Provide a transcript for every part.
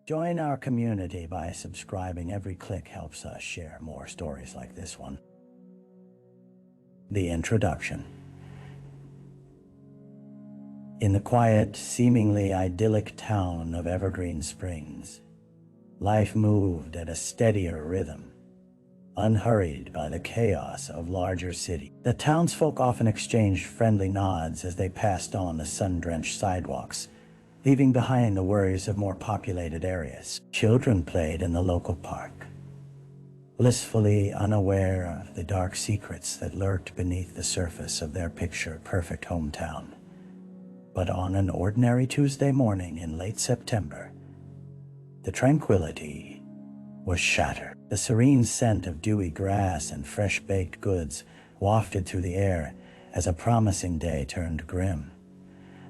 Join our community by subscribing. Every click helps us share more stories like this one. The introduction. In the quiet, seemingly idyllic town of Evergreen Springs, life moved at a steadier rhythm, unhurried by the chaos of larger cities. The townsfolk often exchanged friendly nods as they passed on the sun-drenched sidewalks, leaving behind the worries of more populated areas. Children played in the local park, blissfully unaware of the dark secrets that lurked beneath the surface of their picture-perfect hometown. But on an ordinary Tuesday morning in late September, the tranquility was shattered. The serene scent of dewy grass and fresh baked goods wafted through the air as a promising day turned grim.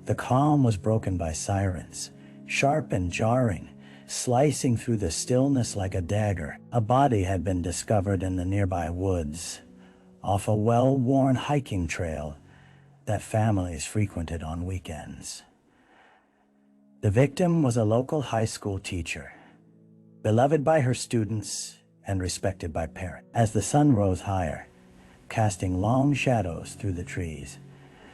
The calm was broken by sirens, sharp and jarring, slicing through the stillness like a dagger. A body had been discovered in the nearby woods, off a well-worn hiking trail that families frequented on weekends. The victim was a local high school teacher, beloved by her students and respected by parents. As the sun rose higher, casting long shadows through the trees,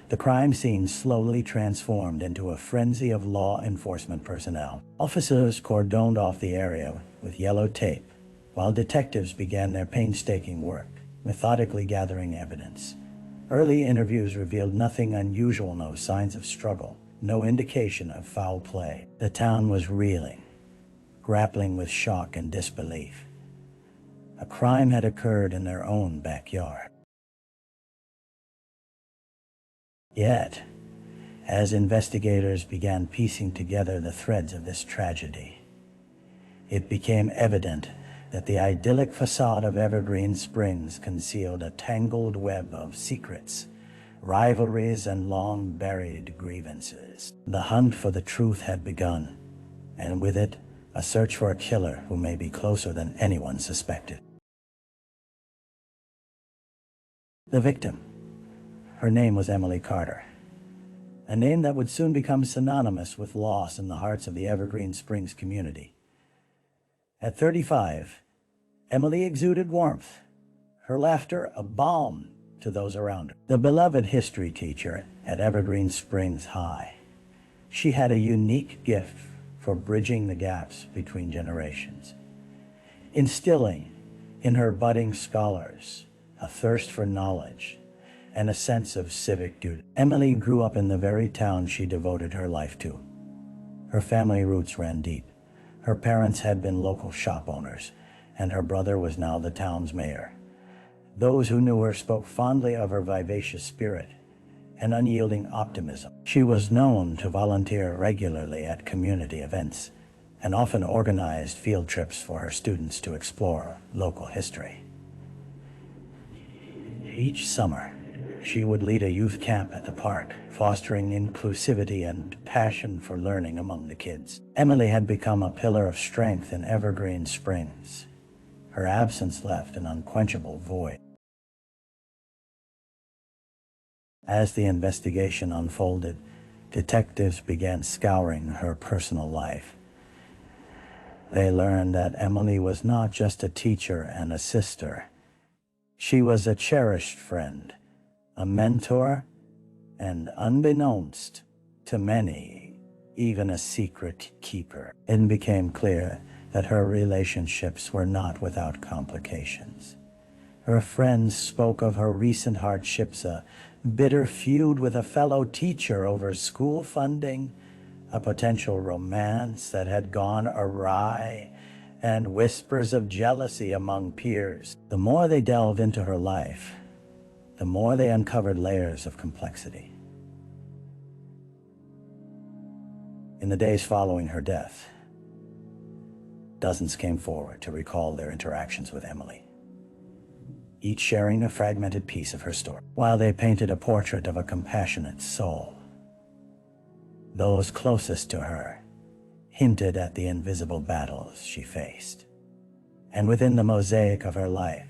the crime scene slowly transformed into a frenzy of law enforcement personnel. Officers cordoned off the area with yellow tape, while detectives began their painstaking work, methodically gathering evidence. Early interviews revealed nothing unusual, no signs of struggle, no indication of foul play. The town was reeling, grappling with shock and disbelief. A crime had occurred in their own backyard. Yet, as investigators began piecing together the threads of this tragedy, it became evident that the idyllic facade of Evergreen Springs concealed a tangled web of secrets, rivalries, and long-buried grievances. The hunt for the truth had begun, and with it, a search for a killer who may be closer than anyone suspected. The victim. Her name was Emily Carter, a name that would soon become synonymous with loss in the hearts of the Evergreen Springs community. At 35, Emily exuded warmth, her laughter a balm to those around her. The beloved history teacher at Evergreen Springs High, she had a unique gift for bridging the gaps between generations, instilling in her budding scholars a thirst for knowledge and a sense of civic duty. Emily grew up in the very town she devoted her life to. Her family roots ran deep. Her parents had been local shop owners, and her brother was now the town's mayor. Those who knew her spoke fondly of her vivacious spirit and unyielding optimism. She was known to volunteer regularly at community events and often organized field trips for her students to explore local history. Each summer, she would lead a youth camp at the park, fostering inclusivity and passion for learning among the kids. Emily had become a pillar of strength in Evergreen Springs. Her absence left an unquenchable void. As the investigation unfolded, detectives began scouring her personal life. They learned that Emily was not just a teacher and a sister. She was a cherished friend, a mentor, and unbeknownst to many, even a secret keeper. It became clear that her relationships were not without complications. Her friends spoke of her recent hardships, a bitter feud with a fellow teacher over school funding, a potential romance that had gone awry, and whispers of jealousy among peers. The more they delved into her life, the more they uncovered layers of complexity. In the days following her death, dozens came forward to recall their interactions with Emily, each sharing a fragmented piece of her story. While they painted a portrait of a compassionate soul, those closest to her hinted at the invisible battles she faced. And within the mosaic of her life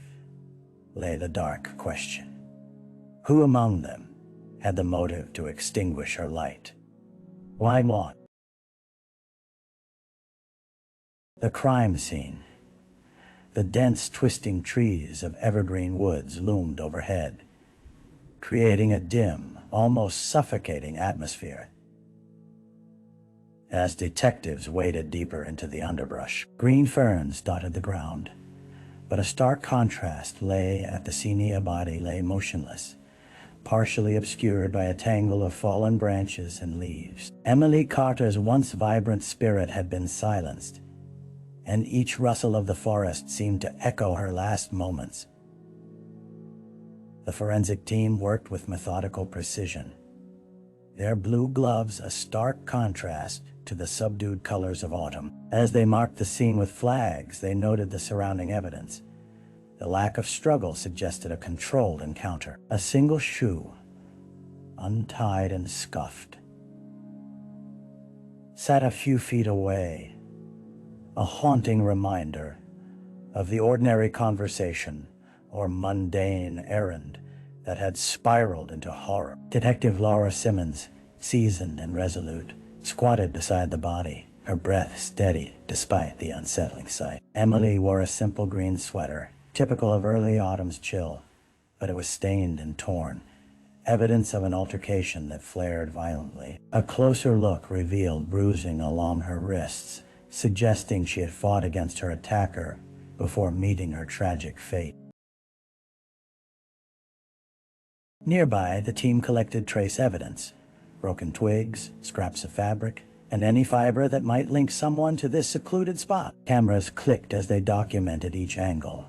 lay the dark question: who among them had the motive to extinguish her light? Why not? The crime scene. The dense, twisting trees of Evergreen Woods loomed overhead, creating a dim, almost suffocating atmosphere. As detectives waded deeper into the underbrush, green ferns dotted the ground, but a stark contrast lay at the Senia body lay motionless, partially obscured by a tangle of fallen branches and leaves. Emily Carter's once vibrant spirit had been silenced, and each rustle of the forest seemed to echo her last moments. The forensic team worked with methodical precision, their blue gloves a stark contrast to the subdued colors of autumn. As they marked the scene with flags, they noted the surrounding evidence. The lack of struggle suggested a controlled encounter. A single shoe, untied and scuffed, sat a few feet away, a haunting reminder of the ordinary conversation or mundane errand that had spiraled into horror. Detective Laura Simmons, seasoned and resolute, squatted beside the body, her breath steady despite the unsettling sight. Emily wore a simple green sweater, typical of early autumn's chill, but it was stained and torn, evidence of an altercation that flared violently. A closer look revealed bruising along her wrists, suggesting she had fought against her attacker before meeting her tragic fate. Nearby, the team collected trace evidence: broken twigs, scraps of fabric, and any fiber that might link someone to this secluded spot. Cameras clicked as they documented each angle,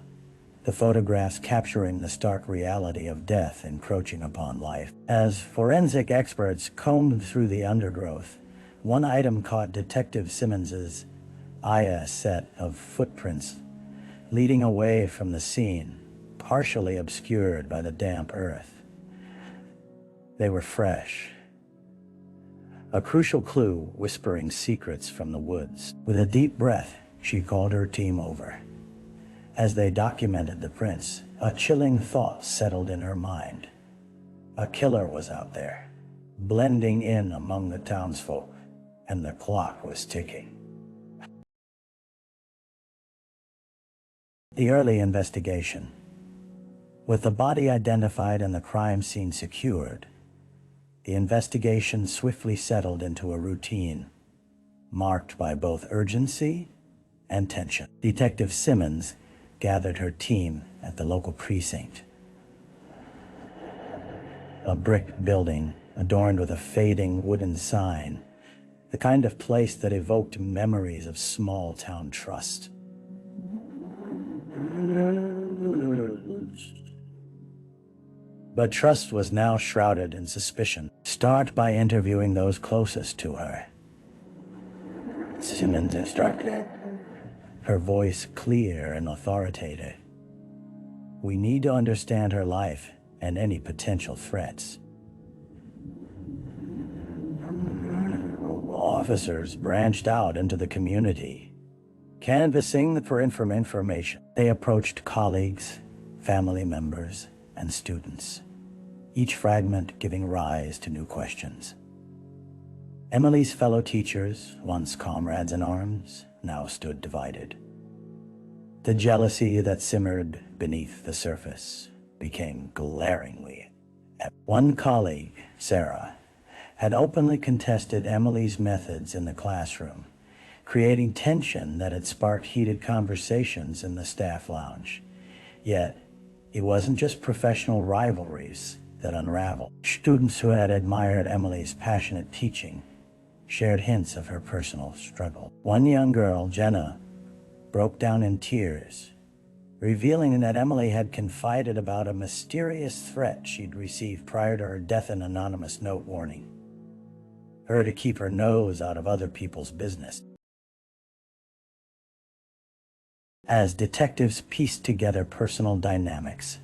the photographs capturing the stark reality of death encroaching upon life. As forensic experts combed through the undergrowth, one item caught Detective Simmons's eye: a set of footprints leading away from the scene, partially obscured by the damp earth. They were fresh, a crucial clue whispering secrets from the woods. With a deep breath, she called her team over. As they documented the prints, a chilling thought settled in her mind. A killer was out there, blending in among the townsfolk, and the clock was ticking. The early investigation. With the body identified and the crime scene secured, the investigation swiftly settled into a routine, marked by both urgency and tension. Detective Simmons gathered her team at the local precinct, a brick building adorned with a fading wooden sign, the kind of place that evoked memories of small-town trust. But trust was now shrouded in suspicion. Start by interviewing those closest to her, Simmons instructed, her voice clear and authoritative. We need to understand her life and any potential threats. Officers branched out into the community, canvassing for information. They approached colleagues, family members, and students, each fragment giving rise to new questions. Emily's fellow teachers, once comrades in arms, now stood divided. The jealousy that simmered beneath the surface became glaringly evident. One colleague, Sarah, had openly contested Emily's methods in the classroom, creating tension that had sparked heated conversations in the staff lounge. Yet, it wasn't just professional rivalries that unraveled. Students who had admired Emily's passionate teaching shared hints of her personal struggle. One young girl, Jenna, broke down in tears, revealing that Emily had confided about a mysterious threat she'd received prior to her death, an anonymous note warning her to keep her nose out of other people's business. As detectives pieced together personal dynamics,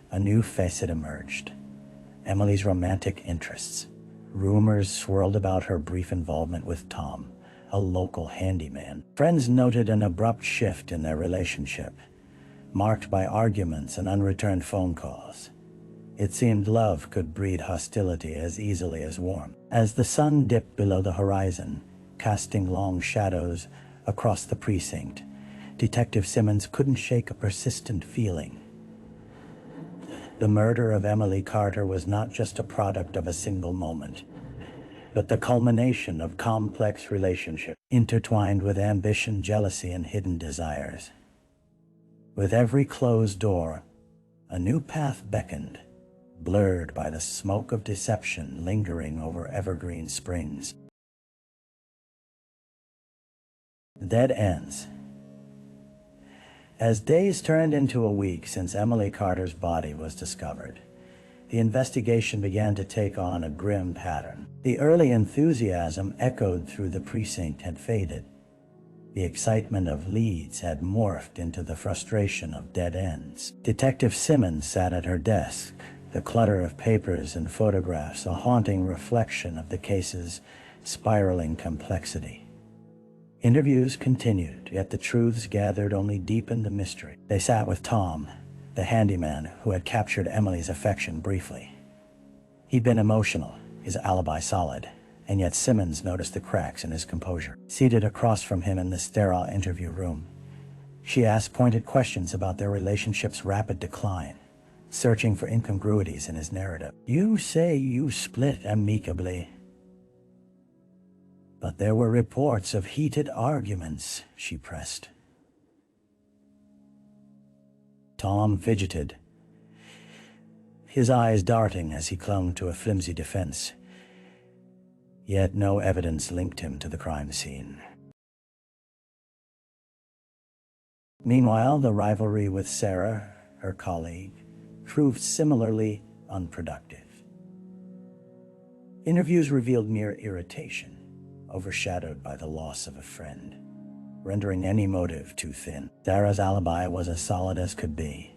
a new facet emerged: Emily's romantic interests. Rumors swirled about her brief involvement with Tom, a local handyman. Friends noted an abrupt shift in their relationship, marked by arguments and unreturned phone calls. It seemed love could breed hostility as easily as warmth. As the sun dipped below the horizon, casting long shadows Across the precinct, Detective Simmons couldn't shake a persistent feeling. The murder of Emily Carter was not just a product of a single moment, but the culmination of complex relationships intertwined with ambition, jealousy, and hidden desires. With every closed door, a new path beckoned, blurred by the smoke of deception lingering over Evergreen Springs. Dead ends. As days turned into a week since Emily Carter's body was discovered, the investigation began to take on a grim pattern. The early enthusiasm echoed through the precinct had faded. The excitement of leads had morphed into the frustration of dead ends. Detective Simmons sat at her desk, the clutter of papers and photographs a haunting reflection of the case's spiraling complexity. Interviews continued, yet the truths gathered only deepened the mystery. They sat with Tom, the handyman who had captured Emily's affection briefly. He'd been emotional, his alibi solid, and yet Simmons noticed the cracks in his composure. Seated across from him in the sterile interview room, she asked pointed questions about their relationship's rapid decline, searching for incongruities in his narrative. "You say you split amicably, but there were reports of heated arguments," she pressed. Tom fidgeted, his eyes darting as he clung to a flimsy defense. Yet no evidence linked him to the crime scene. Meanwhile, the rivalry with Sarah, her colleague, proved similarly unproductive. Interviews revealed mere irritation, overshadowed by the loss of a friend, rendering any motive too thin. Sarah's alibi was as solid as could be.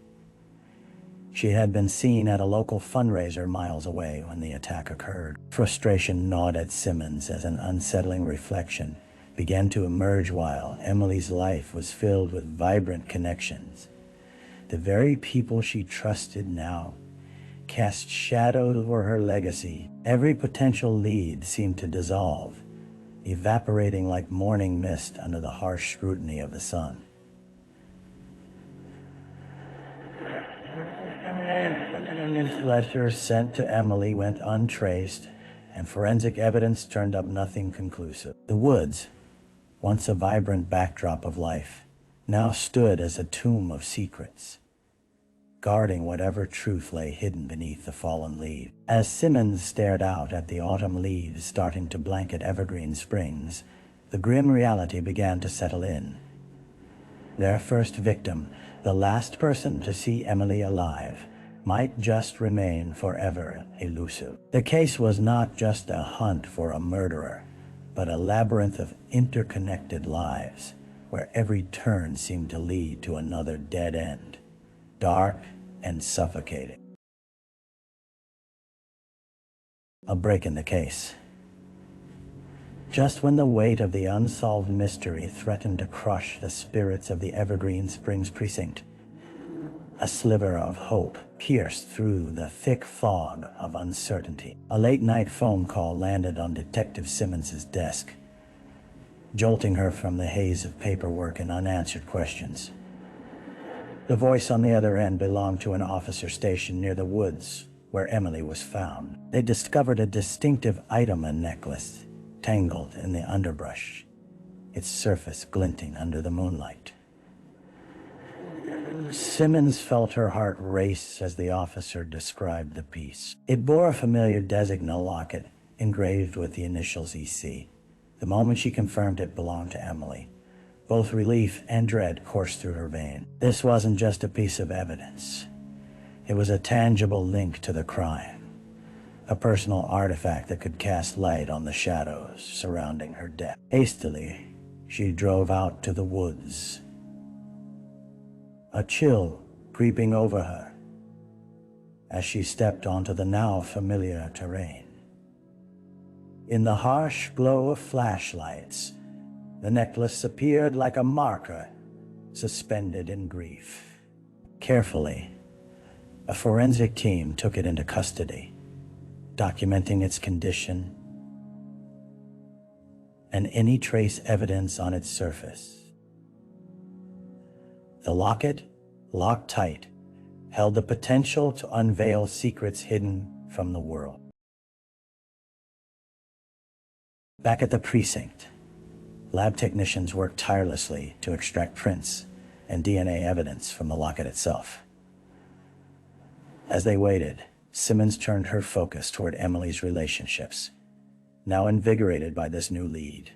She had been seen at a local fundraiser miles away when the attack occurred. Frustration gnawed at Simmons as an unsettling reflection began to emerge while Emily's life was filled with vibrant connections. The very people she trusted now cast shadows over her legacy. Every potential lead seemed to dissolve, evaporating like morning mist under the harsh scrutiny of the sun. Letters sent to Emily went untraced, and forensic evidence turned up nothing conclusive. The woods, once a vibrant backdrop of life, now stood as a tomb of secrets, guarding whatever truth lay hidden beneath the fallen leaves. As Simmons stared out at the autumn leaves starting to blanket Evergreen Springs, the grim reality began to settle in. Their first victim, the last person to see Emily alive, might just remain forever elusive. The case was not just a hunt for a murderer, but a labyrinth of interconnected lives, where every turn seemed to lead to another dead end, dark and suffocating. A break in the case. Just when the weight of the unsolved mystery threatened to crush the spirits of the Evergreen Springs precinct, a sliver of hope pierced through the thick fog of uncertainty. A late-night phone call landed on Detective Simmons's desk, jolting her from the haze of paperwork and unanswered questions. The voice on the other end belonged to an officer stationed near the woods where Emily was found. They discovered a distinctive item, a necklace, tangled in the underbrush, its surface glinting under the moonlight. Simmons felt her heart race as the officer described the piece. It bore a familiar designated locket engraved with the initials EC. The moment she confirmed it belonged to Emily, both relief and dread coursed through her veins. This wasn't just a piece of evidence. It was a tangible link to the crime, a personal artifact that could cast light on the shadows surrounding her death. Hastily, she drove out to the woods, a chill creeping over her as she stepped onto the now familiar terrain. In the harsh glow of flashlights, the necklace appeared like a marker suspended in grief. Carefully, a forensic team took it into custody, documenting its condition, and any trace evidence on its surface. The locket, locked tight, held the potential to unveil secrets hidden from the world. Back at the precinct, lab technicians worked tirelessly to extract prints and DNA evidence from the locket itself. As they waited, Simmons turned her focus toward Emily's relationships, now invigorated by this new lead.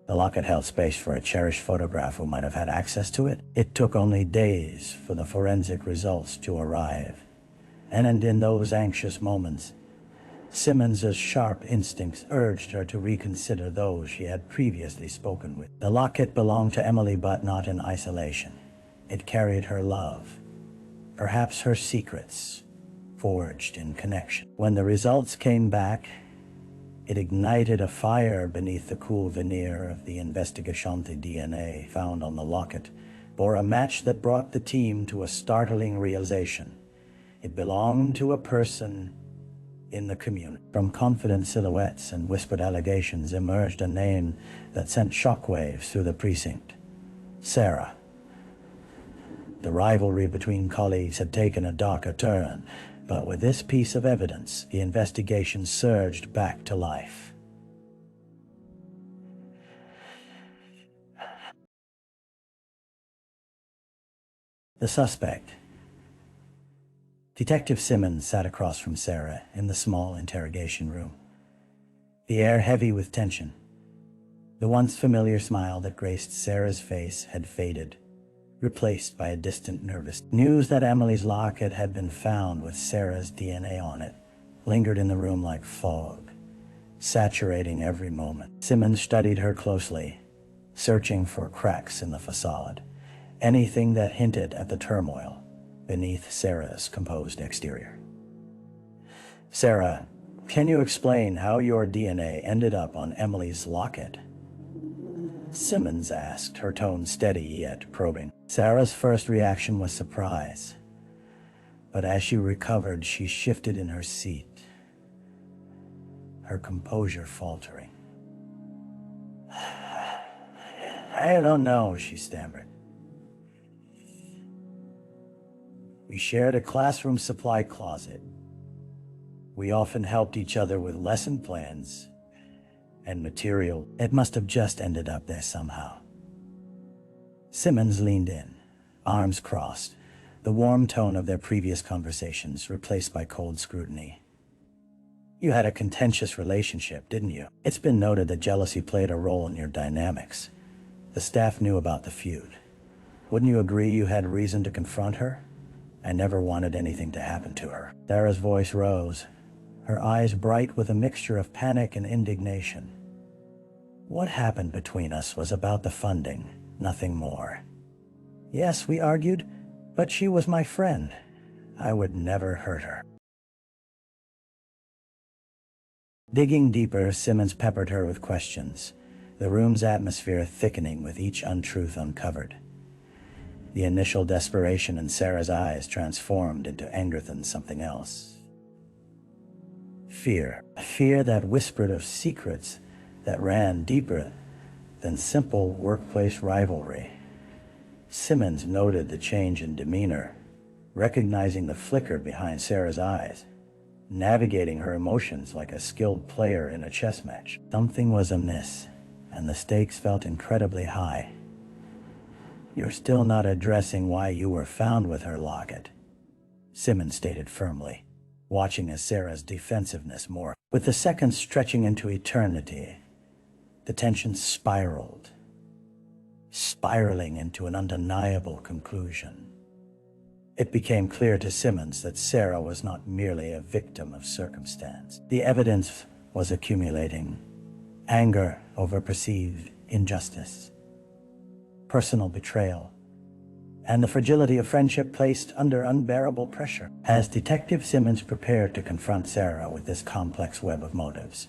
The locket held space for a cherished photograph who might have had access to it. It took only days for the forensic results to arrive. And in those anxious moments, Simmons's sharp instincts urged her to reconsider those she had previously spoken with. The locket belonged to Emily, but not in isolation. It carried her love, perhaps her secrets, forged in connection. When the results came back, it ignited a fire beneath the cool veneer of the investigation. The DNA found on the locket bore a match that brought the team to a startling realization. It belonged to a person in the community. From confident silhouettes and whispered allegations emerged a name that sent shockwaves through the precinct: Sarah. The rivalry between colleagues had taken a darker turn, but with this piece of evidence, the investigation surged back to life. The suspect. Detective Simmons sat across from Sarah in the small interrogation room, the air heavy with tension. The once familiar smile that graced Sarah's face had faded, replaced by a distant nervous. News that Emily's locket had been found with Sarah's DNA on it lingered in the room like fog, saturating every moment. Simmons studied her closely, searching for cracks in the facade, anything that hinted at the turmoil beneath Sarah's composed exterior. Sarah, can you explain how your DNA ended up on Emily's locket? Simmons asked, her tone steady yet probing. Sarah's first reaction was surprise, but as she recovered, she shifted in her seat, her composure faltering. I don't know, she stammered. We shared a classroom supply closet. We often helped each other with lesson plans and material. It must have just ended up there somehow. Simmons leaned in, arms crossed, the warm tone of their previous conversations replaced by cold scrutiny. You had a contentious relationship, didn't you? It's been noted that jealousy played a role in your dynamics. The staff knew about the feud. Wouldn't you agree you had reason to confront her? I never wanted anything to happen to her. Sarah's voice rose, her eyes bright with a mixture of panic and indignation. What happened between us was about the funding, nothing more. Yes, we argued, but she was my friend. I would never hurt her. Digging deeper, Simmons peppered her with questions, the room's atmosphere thickening with each untruth uncovered. The initial desperation in Sarah's eyes transformed into anger than something else. Fear. A fear that whispered of secrets that ran deeper than simple workplace rivalry. Simmons noted the change in demeanor, recognizing the flicker behind Sarah's eyes, navigating her emotions like a skilled player in a chess match. Something was amiss, and the stakes felt incredibly high. You're still not addressing why you were found with her locket, Simmons stated firmly, watching as Sarah's defensiveness morphed. With the seconds stretching into eternity, the tension spiraled, spiraling into an undeniable conclusion. It became clear to Simmons that Sarah was not merely a victim of circumstance. The evidence was accumulating: anger over perceived injustice, personal betrayal, and the fragility of friendship placed under unbearable pressure. As Detective Simmons prepared to confront Sarah with this complex web of motives,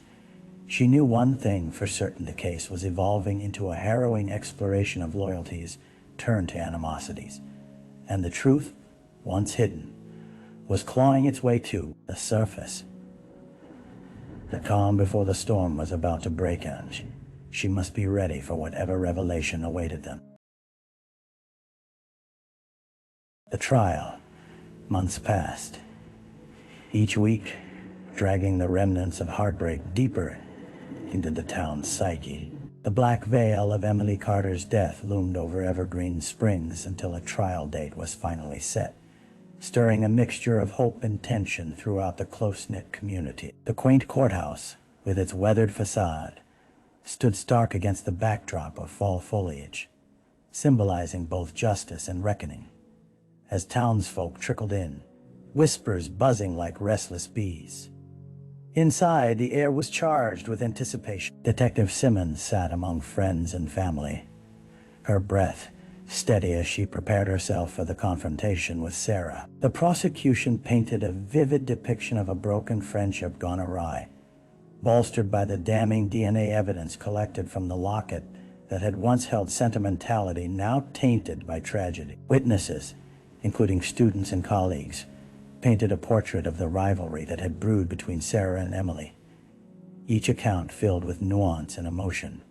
she knew one thing for certain: the case was evolving into a harrowing exploration of loyalties turned to animosities, and the truth, once hidden, was clawing its way to the surface. The calm before the storm was about to break in. She must be ready for whatever revelation awaited them. The trial. Months passed, each week dragging the remnants of heartbreak deeper into the town's psyche. The black veil of Emily Carter's death loomed over Evergreen Springs until a trial date was finally set, stirring a mixture of hope and tension throughout the close-knit community. The quaint courthouse, with its weathered facade, stood stark against the backdrop of fall foliage, symbolizing both justice and reckoning. As townsfolk trickled in, whispers buzzing like restless bees. Inside, the air was charged with anticipation. Detective Simmons sat among friends and family, her breath steady as she prepared herself for the confrontation with Sarah. The prosecution painted a vivid depiction of a broken friendship gone awry, bolstered by the damning DNA evidence collected from the locket that had once held sentimentality, now tainted by tragedy. Witnesses, including students and colleagues, painted a portrait of the rivalry that had brewed between Sarah and Emily, each account filled with nuance and emotion,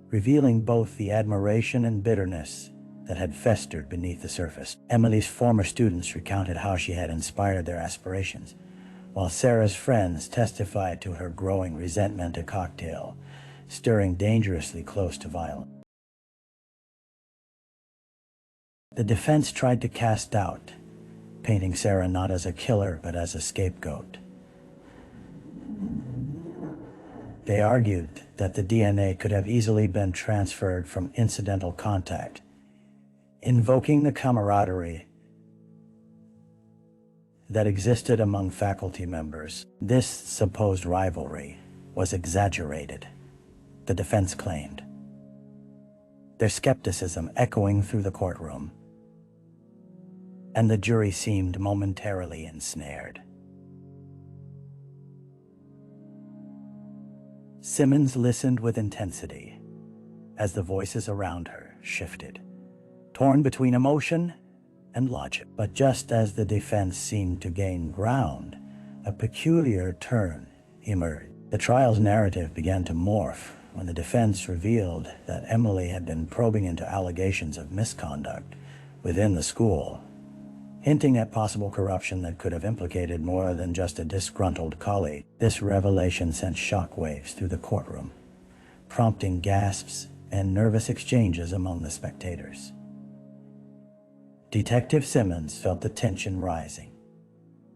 revealing both the admiration and bitterness that had festered beneath the surface. Emily's former students recounted how she had inspired their aspirations, while Sarah's friends testified to her growing resentment a cocktail, stirring dangerously close to violence. The defense tried to cast doubt, painting Sarah not as a killer but as a scapegoat. They argued that the DNA could have easily been transferred from incidental contact, invoking the camaraderie that existed among faculty members. This supposed rivalry was exaggerated, the defense claimed, their skepticism echoing through the courtroom, and the jury seemed momentarily ensnared. Simmons listened with intensity as the voices around her shifted, torn between emotion and logic. But just as the defense seemed to gain ground, a peculiar turn emerged. The trial's narrative began to morph when the defense revealed that Emily had been probing into allegations of misconduct within the school, hinting at possible corruption that could have implicated more than just a disgruntled colleague. This revelation sent shockwaves through the courtroom, prompting gasps and nervous exchanges among the spectators. Detective Simmons felt the tension rising,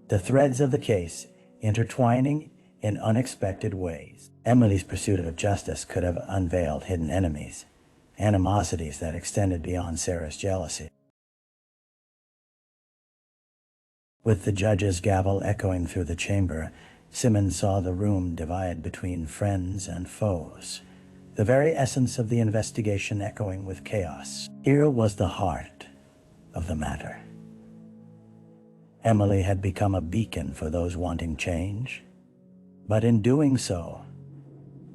the threads of the case intertwining in unexpected ways. Emily's pursuit of justice could have unveiled hidden enemies, animosities that extended beyond Sarah's jealousy. With the judge's gavel echoing through the chamber, Simmons saw the room divide between friends and foes, the very essence of the investigation echoing with chaos. Here was the heart of the matter. Emily had become a beacon for those wanting change, but in doing so,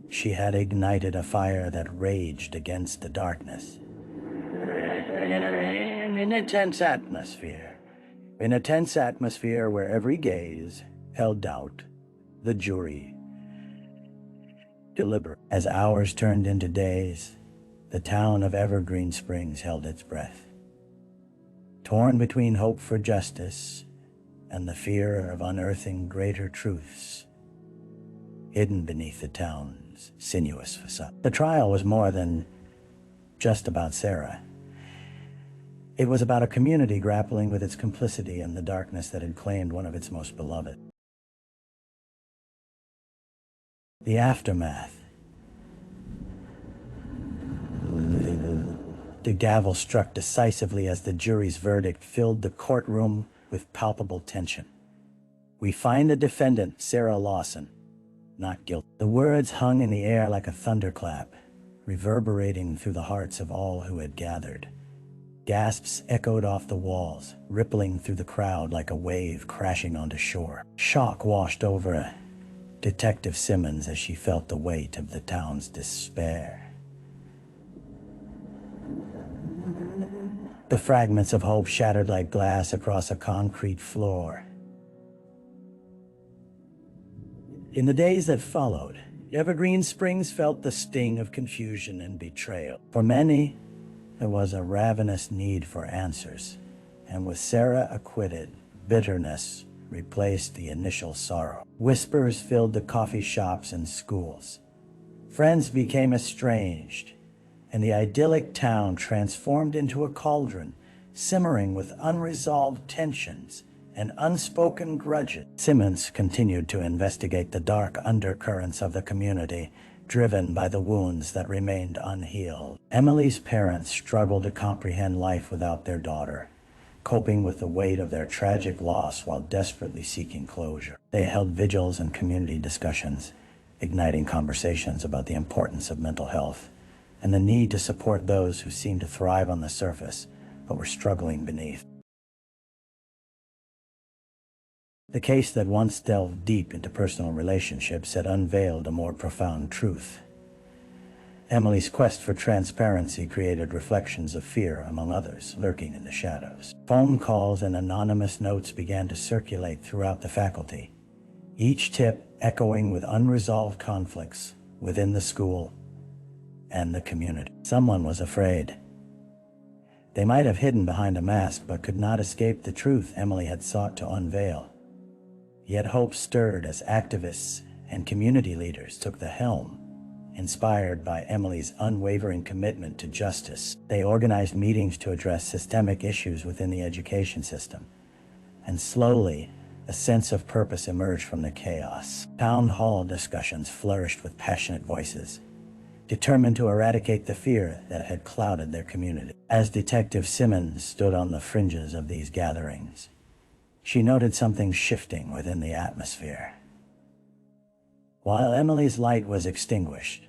she had ignited a fire that raged against the darkness. In a tense atmosphere. In a tense atmosphere where every gaze held doubt, the jury deliberated. As hours turned into days, the town of Evergreen Springs held its breath, torn between hope for justice and the fear of unearthing greater truths hidden beneath the town's sinuous facade. The trial was more than just about Sarah. It was about a community grappling with its complicity in the darkness that had claimed one of its most beloved. The aftermath. The gavel struck decisively as the jury's verdict filled the courtroom with palpable tension. We find the defendant, Sarah Lawson, not guilty. The words hung in the air like a thunderclap, reverberating through the hearts of all who had gathered. Gasps echoed off the walls, rippling through the crowd like a wave crashing onto shore. Shock washed over Detective Simmons as she felt the weight of the town's despair. The fragments of hope shattered like glass across a concrete floor. In the days that followed, Evergreen Springs felt the sting of confusion and betrayal. For many, there was a ravenous need for answers, and with Sarah acquitted, bitterness replaced the initial sorrow. Whispers filled the coffee shops and schools. Friends became estranged, and the idyllic town transformed into a cauldron, simmering with unresolved tensions and unspoken grudges. Simmons continued to investigate the dark undercurrents of the community, driven by the wounds that remained unhealed. Emily's parents struggled to comprehend life without their daughter, coping with the weight of their tragic loss while desperately seeking closure. They held vigils and community discussions, igniting conversations about the importance of mental health and the need to support those who seemed to thrive on the surface but were struggling beneath. The case that once delved deep into personal relationships had unveiled a more profound truth. Emily's quest for transparency created reflections of fear among others lurking in the shadows. Phone calls and anonymous notes began to circulate throughout the faculty, each tip echoing with unresolved conflicts within the school and the community. Someone was afraid. They might have hidden behind a mask but could not escape the truth Emily had sought to unveil. Yet hope stirred as activists and community leaders took the helm. Inspired by Emily's unwavering commitment to justice, they organized meetings to address systemic issues within the education system. And slowly, a sense of purpose emerged from the chaos. Town hall discussions flourished with passionate voices, determined to eradicate the fear that had clouded their community. As Detective Simmons stood on the fringes of these gatherings, she noted something shifting within the atmosphere. While Emily's light was extinguished,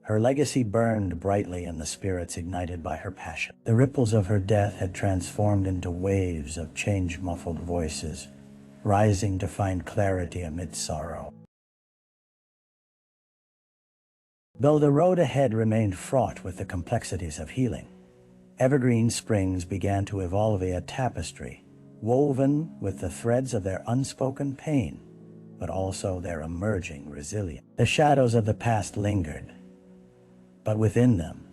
her legacy burned brightly in the spirits ignited by her passion. The ripples of her death had transformed into waves of change-muffled voices, rising to find clarity amid sorrow. Though the road ahead remained fraught with the complexities of healing, Evergreen Springs began to evolve a tapestry woven with the threads of their unspoken pain, but also their emerging resilience. The shadows of the past lingered, but within them,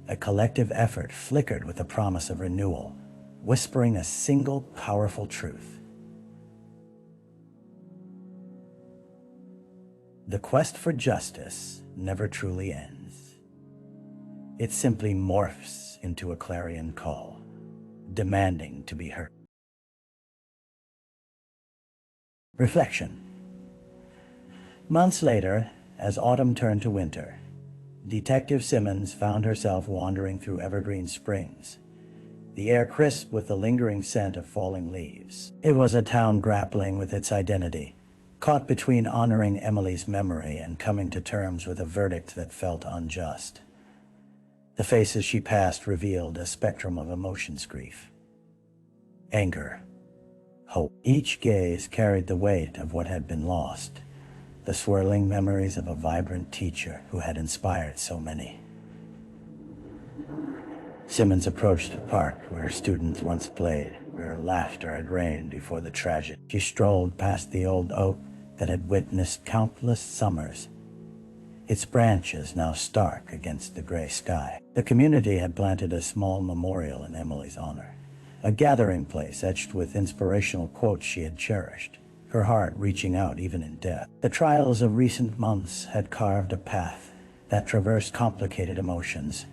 a collective effort flickered with the promise of renewal, whispering a single powerful truth. The quest for justice never truly ends. It simply morphs into a clarion call, demanding to be heard. Reflection. Months later, as autumn turned to winter, Detective Simmons found herself wandering through Evergreen Springs, the air crisp with the lingering scent of falling leaves. It was a town grappling with its identity, caught between honoring Emily's memory and coming to terms with a verdict that felt unjust. The faces she passed revealed a spectrum of emotions: grief, anger, hope. Each gaze carried the weight of what had been lost, the swirling memories of a vibrant teacher who had inspired so many. Simmons approached the park where students once played, where laughter had reigned before the tragedy. She strolled past the old oak that had witnessed countless summers, its branches now stark against the gray sky. The community had planted a small memorial in Emily's honor, a gathering place etched with inspirational quotes she had cherished, her heart reaching out even in death. The trials of recent months had carved a path that traversed complicated emotions,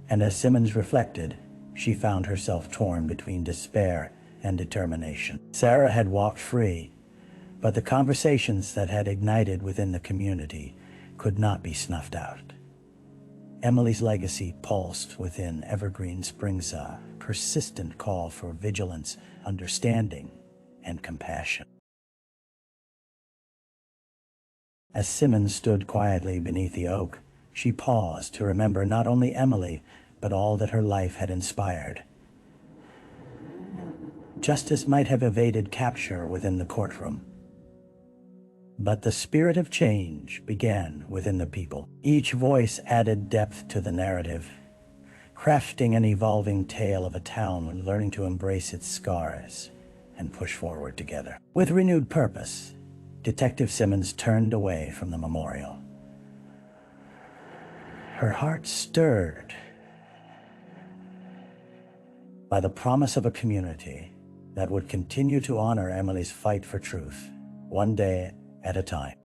and as Simmons reflected, she found herself torn between despair and determination. Sarah had walked free, but the conversations that had ignited within the community could not be snuffed out. Emily's legacy pulsed within Evergreen Springs, a persistent call for vigilance, understanding, and compassion. As Simmons stood quietly beneath the oak, she paused to remember not only Emily, but all that her life had inspired. Justice might have evaded capture within the courtroom, but the spirit of change began within the people. Each voice added depth to the narrative, crafting an evolving tale of a town learning to embrace its scars and push forward together. With renewed purpose, Detective Simmons turned away from the memorial. Her heart stirred by the promise of a community that would continue to honor Emily's fight for truth, one day at a time.